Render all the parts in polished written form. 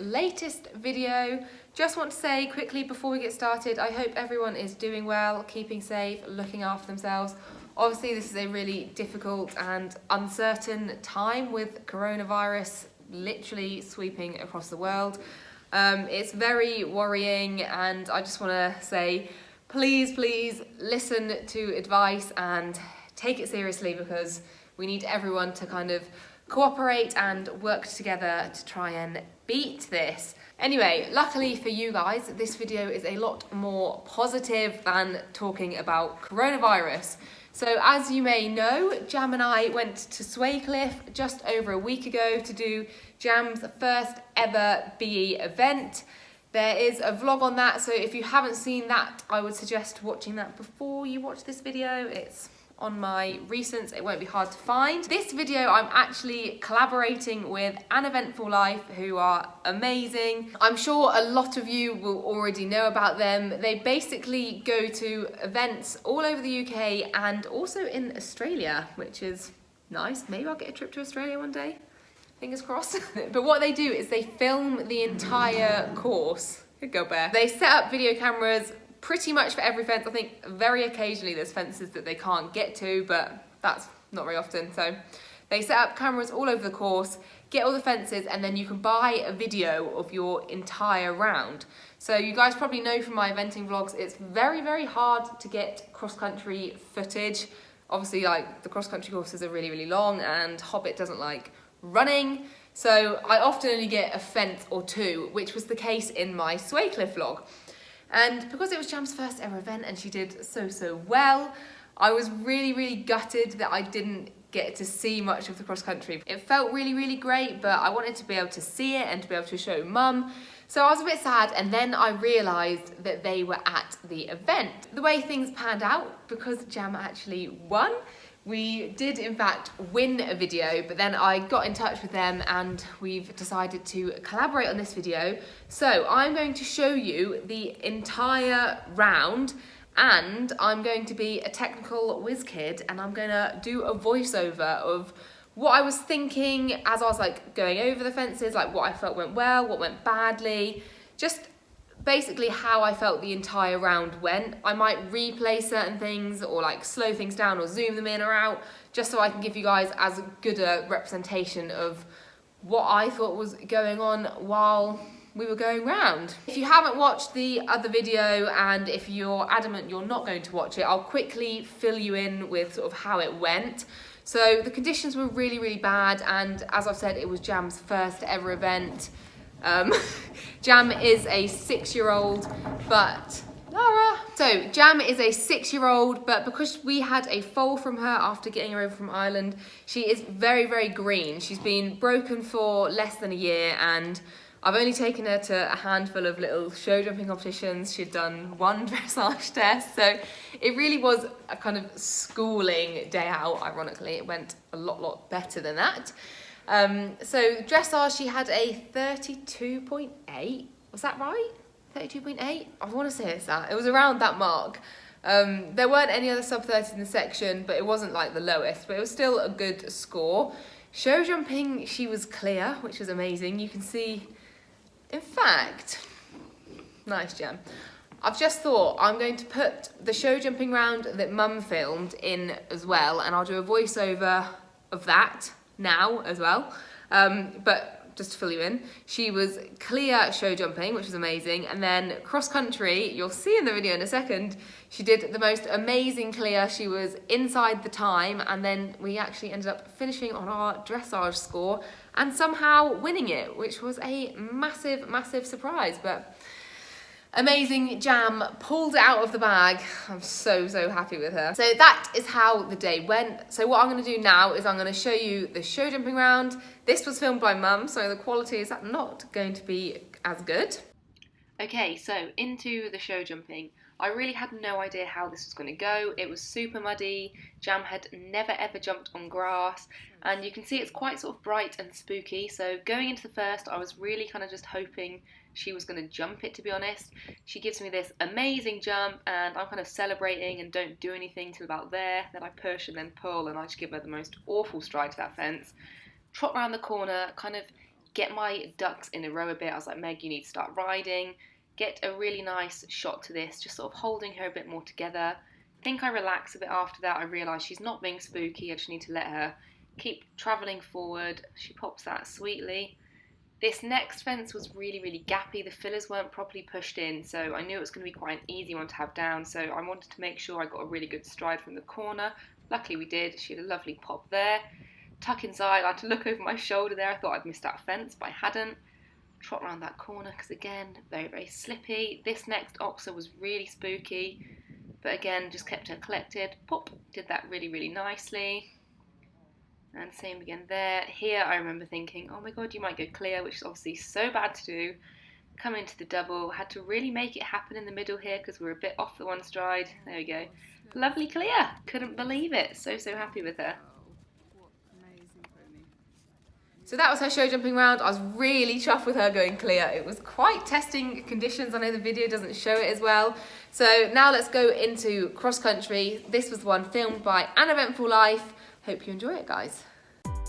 latest video. Just want to say quickly before we get started, I hope everyone is doing well, keeping safe, looking after themselves. Obviously this is a really difficult and uncertain time with coronavirus literally sweeping across the world. It's very worrying, and I just want to say please listen to advice and take it seriously, because we need everyone to kind of cooperate and work together to try and beat this. Anyway, luckily for you guys, this video is a lot more positive than talking about coronavirus. So as you may know, Jam and I went to Swalcliffe just over a week ago to do Jam's first ever BE event. There is a vlog on that, so if you haven't seen that, I would suggest watching that before you watch this video. It's on my recents, it won't be hard to find. This video I'm actually collaborating with An Eventful Life, who are amazing. I'm sure a lot of you will already know about them. They basically go to events all over the UK and also in Australia, which is nice. Maybe I'll get a trip to Australia one day, fingers crossed. But what they do is they film the entire course. Good girl, Bear. They set up video cameras pretty much for every fence. I think very occasionally there's fences that they can't get to, but that's not very often. So they set up cameras all over the course, get all the fences, and then you can buy a video of your entire round. So you guys probably know from my eventing vlogs, it's very hard to get cross-country footage. Obviously, like, the cross-country courses are really long, and Hobbit doesn't like running. So I often only get a fence or two, which was the case in my Swalcliffe vlog. And because it was Jam's first ever event and she did so well, I was really gutted that I didn't get to see much of the cross country. It felt really great, but I wanted to be able to see it and to be able to show Mum. So I was a bit sad, and then I realised that they were at the event. The way things panned out, because Jam actually won, we did in fact win a video, but then I got in touch with them and we've decided to collaborate on this video. So I'm going to show you the entire round, and I'm going to be a technical whiz kid, and I'm gonna do a voiceover of what I was thinking as I was like going over the fences, like what I felt went well, what went badly, just basically how I felt the entire round went. I might replay certain things or like slow things down or zoom them in or out, just so I can give you guys as good a representation of what I thought was going on while we were going round. If you haven't watched the other video, and if you're adamant you're not going to watch it, I'll quickly fill you in with sort of how it went. So the conditions were really bad, and as I've said, it was Jam's first ever event. Jam is a 6-year-old, but Lara. So Jam is a 6-year-old, but because we had a foal from her after getting her over from Ireland, she is very green. She's been broken for less than a year, and I've only taken her to a handful of little show jumping competitions. She'd done one dressage test, so it really was a kind of schooling day out. Ironically, it went a lot better than that. So dressage, she had a 32.8, was that right? 32.8? I want to say it's that. It was around that mark. There weren't any other sub-30s in the section, but it wasn't like the lowest, but it was still a good score. Show jumping, she was clear, which was amazing. You can see, in fact, nice Jam. I've just thought I'm going to put the show jumping round that Mum filmed in as well, and I'll do a voiceover of that now as well, but just to fill you in, she was clear show jumping, which was amazing, and then cross country, you'll see in the video in a second, she did the most amazing clear. She was inside the time, and then we actually ended up finishing on our dressage score and somehow winning it, which was a massive surprise. But amazing, Jam pulled it out of the bag. I'm so happy with her. So that is how the day went. So what I'm going to do now is I'm going to show you the show jumping round. This was filmed by Mum, so the quality is not going to be as good. Okay, so into the show jumping. I really had no idea how this was going to go. It was super muddy. Jam had never ever jumped on grass, and you can see it's quite sort of bright and spooky. So going into the first, I was really kind of just hoping she was going to jump it, to be honest. She gives me this amazing jump, and I'm kind of celebrating and don't do anything till about there. Then I push and then pull, and I just give her the most awful stride to that fence. Trot round the corner, kind of get my ducks in a row a bit. I was like, Meg, you need to start riding. Get a really nice shot to this, just sort of holding her a bit more together. I think I relaxed a bit after that. I realised she's not being spooky. I just need to let her keep travelling forward. She pops that sweetly. This next fence was really, really gappy. The fillers weren't properly pushed in, so I knew it was going to be quite an easy one to have down, so I wanted to make sure I got a really good stride from the corner. Luckily we did. She had a lovely pop there. Tuck inside. I had to look over my shoulder there. I thought I'd missed that fence, but I hadn't. Trot around that corner because, again, very, very slippy. This next oxer was really spooky, but again, just kept her collected. Pop, did that really, really nicely. And same again there. Here I remember thinking, oh my god, you might go clear, which is obviously so bad to do. Come into the double. Had to really make it happen in the middle here because we're a bit off the one stride. There we go. Lovely clear. Couldn't believe it. So, so happy with her. So that was her show jumping round. I was really chuffed with her going clear. It was quite testing conditions. I know the video doesn't show it as well. So now let's go into cross country. This was one filmed by An Eventful Life. Hope you enjoy it, guys.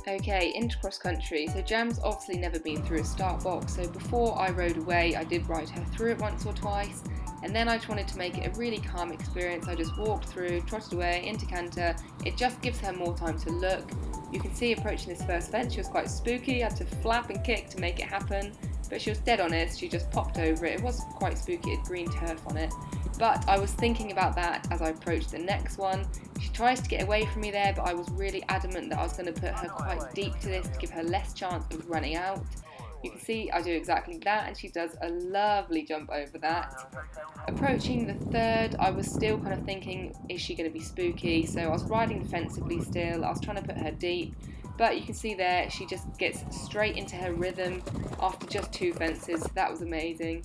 Okay, into cross country. So Jam's obviously never been through a start box. So before I rode away, I did ride her through it once or twice. And then I just wanted to make it a really calm experience. I just walked through, trotted away, into canter. It just gives her more time to look. You can see approaching this first fence, she was quite spooky. I had to flap and kick to make it happen. But she was dead honest, she just popped over it. It was quite spooky, it had green turf on it. But I was thinking about that as I approached the next one. She tries to get away from me there, but I was really adamant that I was going to put her quite deep to this to give her less chance of running out. You can see I do exactly that, and she does a lovely jump over that. Approaching the third, I was still kind of thinking, is she going to be spooky? So I was riding defensively still, I was trying to put her deep, but you can see there, she just gets straight into her rhythm after just 2 fences. That was amazing.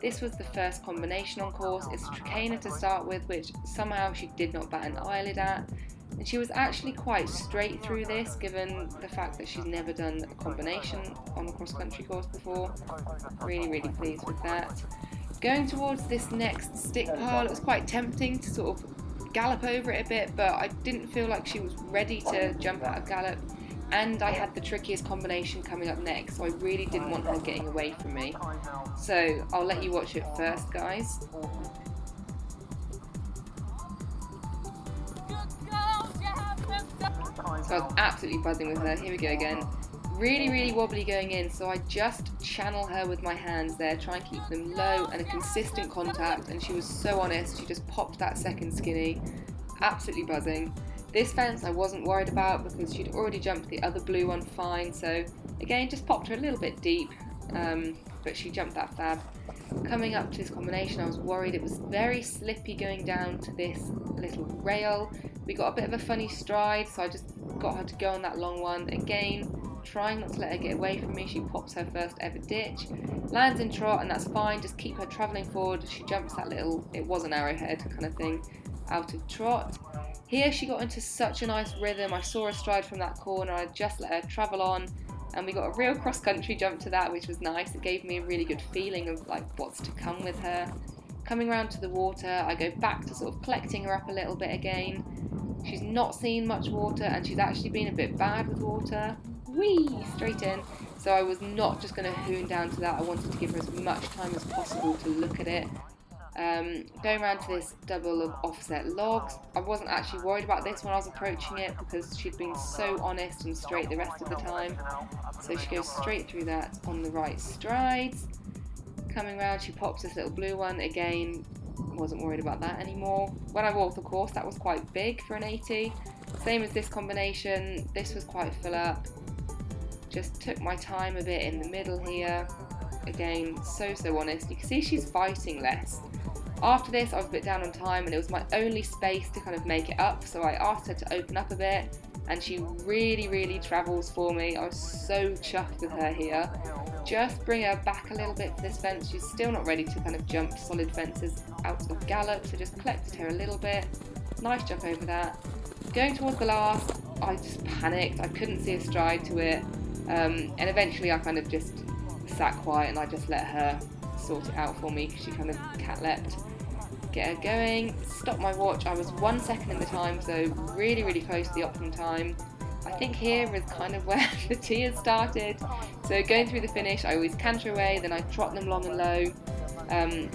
This was the first combination on course. It's a Trichina to start with, which somehow she did not bat an eyelid at. And she was actually quite straight through this, given the fact that she's never done a combination on a cross-country course before. Really, really pleased with that. Going towards this next stick pile, it was quite tempting to sort of gallop over it a bit, but I didn't feel like she was ready to jump out of gallop. And I had the trickiest combination coming up next, so I really didn't want her getting away from me. So I'll let you watch it first, guys. So I was absolutely buzzing with her. Here we go again. Really, really wobbly going in, so I just channel her with my hands there, try and keep them low and a consistent contact, and she was so honest, she just popped that second skinny. Absolutely buzzing. This fence I wasn't worried about because she'd already jumped the other blue one fine, so again just popped her a little bit deep, but she jumped that fab. Coming up to this combination I was worried. It was very slippy going down to this little rail. We got a bit of a funny stride, so I just got her to go on that long one. Again, trying not to let her get away from me. She pops her first ever ditch, lands in trot, and that's fine, just keep her travelling forward. She jumps that little, it was an arrowhead kind of thing, out of trot. Here she got into such a nice rhythm. I saw her stride from that corner, I just let her travel on, and we got a real cross-country jump to that, which was nice. It gave me a really good feeling of like what's to come with her. Coming around to the water, I go back to sort of collecting her up a little bit again. She's not seen much water, and she's actually been a bit bad with water. Whee! Straight in. So I was not just going to hoon down to that. I wanted to give her as much time as possible to look at it. Going around to this double of offset logs. I wasn't actually worried about this when I was approaching it because she'd been so honest and straight the rest of the time. So she goes straight through that on the right strides. Coming around, she pops this little blue one. Again, wasn't worried about that anymore. When I walked the course, that was quite big for an 80. Same as this combination. This was quite full up. Just took my time a bit in the middle here. Again, so honest. You can see she's fighting less. After this, I was a bit down on time, and it was my only space to kind of make it up, so I asked her to open up a bit, and she really travels for me. I was so chuffed with her here. Just bring her back a little bit for this fence. She's still not ready to kind of jump solid fences out of gallop, so just collected her a little bit. Nice jump over that. Going towards the last, I just panicked. I couldn't see a stride to it, and eventually I kind of just sat quiet and I just let her sort it out for me because she kind of cat leapt. Get her going, stop my watch. I was 1 second in the time, so really close to the optimum time. I think here is kind of where the tears started. So going through the finish, I always canter away, then I trot them long and low,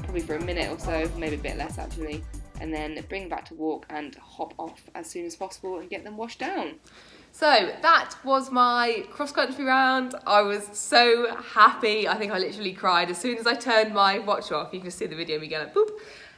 probably for a minute or so, maybe a bit less actually, and then bring them back to walk and hop off as soon as possible and get them washed down. So that was my cross-country round. I was so happy. I think I literally cried as soon as I turned my watch off. You can see the video of me going like, boop.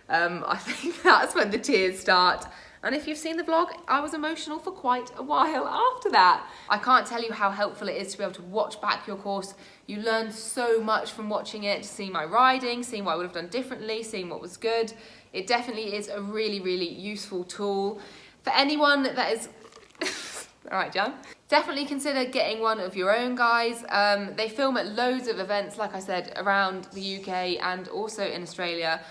I think that's when the tears start. And if you've seen the vlog, I was emotional for quite a while after that. I can't tell you how helpful it is to be able to watch back your course. You learn so much from watching it, seeing my riding, seeing what I would have done differently, seeing what was good. It definitely is a really, really useful tool. For anyone that is... All right, Jan. Definitely consider getting one of your own, guys. They film at loads of events, like I said, around the UK and also in Australia.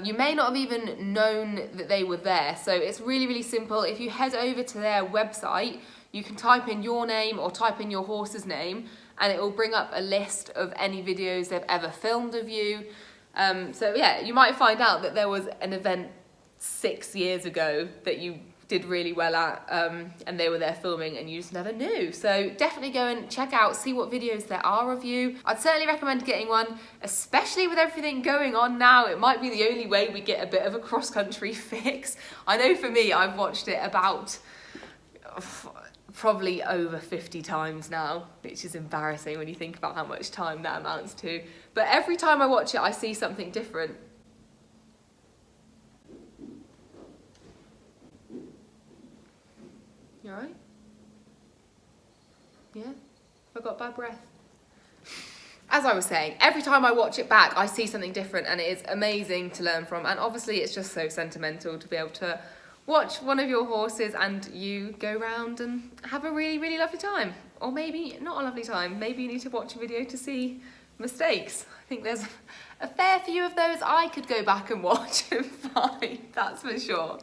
You may not have even known that they were there. So it's really, really simple. If you head over to their website, you can type in your name or type in your horse's name, and it will bring up a list of any videos they've ever filmed of you. So yeah, you might find out that there was an event 6 years ago that you did really well at, and they were there filming and you just never knew. So definitely go and check out, see what videos there are of you. I'd certainly recommend getting one, especially with everything going on now. It might be the only way we get a bit of a cross-country fix. I know for me, I've watched it about probably over 50 times now, which is embarrassing when you think about how much time that amounts to. But every time I watch it, I see something different. You alright? Yeah? I got bad breath. As I was saying, every time I watch it back, I see something different, and it is amazing to learn from. And obviously it's just so sentimental to be able to watch one of your horses and you go round and have a really, really lovely time. Or maybe not a lovely time. Maybe you need to watch a video to see mistakes. I think there's a fair few of those I could go back and watch and find, that's for sure.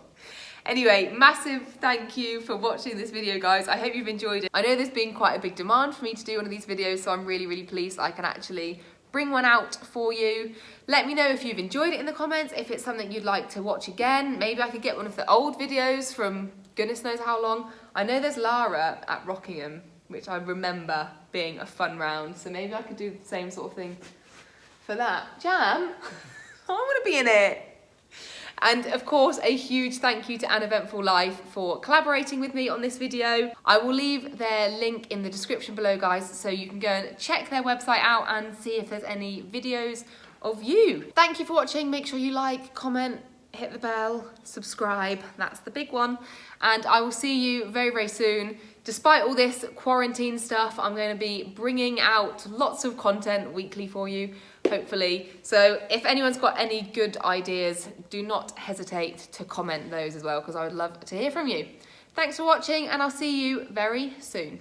Anyway, massive thank you for watching this video, guys. I hope you've enjoyed it. I know there's been quite a big demand for me to do one of these videos, so I'm really, really pleased I can actually bring one out for you. Let me know if you've enjoyed it in the comments, if it's something you'd like to watch again. Maybe I could get one of the old videos from goodness knows how long. I know there's Lara at Rockingham, which I remember being a fun round, so maybe I could do the same sort of thing for that. Jam, I want to be in it. And of course, a huge thank you to An Eventful Life for collaborating with me on this video. I will leave their link in the description below, guys, so you can go and check their website out and see if there's any videos of you. Thank you for watching. Make sure you like, comment, hit the bell, subscribe. That's the big one. And I will see you very, very soon. Despite all this quarantine stuff, I'm going to be bringing out lots of content weekly for you, hopefully. So if anyone's got any good ideas, do not hesitate to comment those as well, because I would love to hear from you. Thanks for watching, and I'll see you very soon.